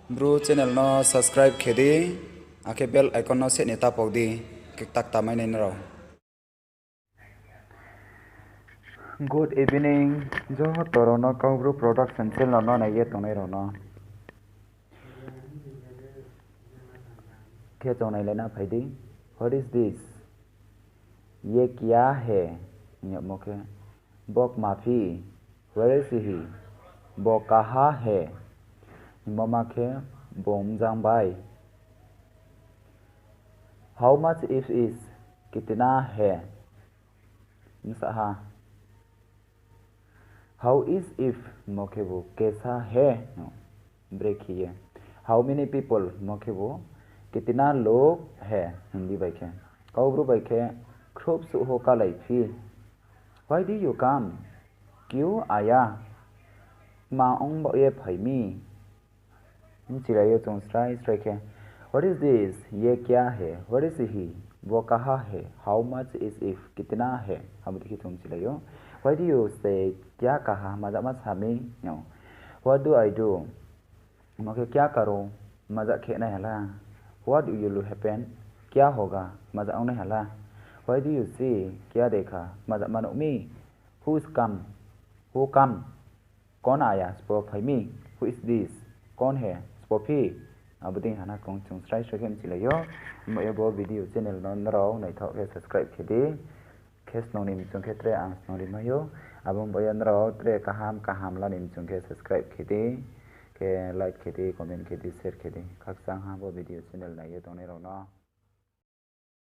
Bro channel no subscribe khedi ake bell icon no set ni tapok di kik tak tamai nei ro. Good evening jo toro no Bro production channel no na ye tongai ro no ke tongai le na phaidi what is this ye kya hai nyap moke bok mafi where is he bo kaha hai mama ke bom jang bai how much is कितना है मिसा how is if मोके वो कैसा है break ही है how many people मोके वो कितना लोग है हिंदी बैठे कौब्रू बैठे खूब सुहो का लाइफी why do you come क्यों आया माओंग ये भाईमी चिड़िया तुम स्ट्राइक what is this ये क्या है what is he वो कहा है how much is if कितना है हम देखिए तुम चिड़िया why do you say क्या कहा मजा मत हमें no what do I do मगर क्या करो मजा खेलना है ला what will happen क्या होगा मजा आने है ला why do you see क्या देखा मजा मनो me who's come कौन आया स्पोप है मी who is this कौन है स्पोपी अब दिन हना कौन चुन स्ट्राइक सेकंड चिले यो मैं वो वीडियो चैनल नॉन रहो नहीं था के सब्सक्राइब खेदी केस नोनी मिचुं के त्रे आंस नोनी मयो अब हम बयान रहो त्रे कहाम ला निमचुं के सब्सक्राइब खेदी के लाइक खेदी कमेंट खेदी शेयर खेदी खाक सांग हा वो वीडियो चैनल ना ये तो नहीं रहो ना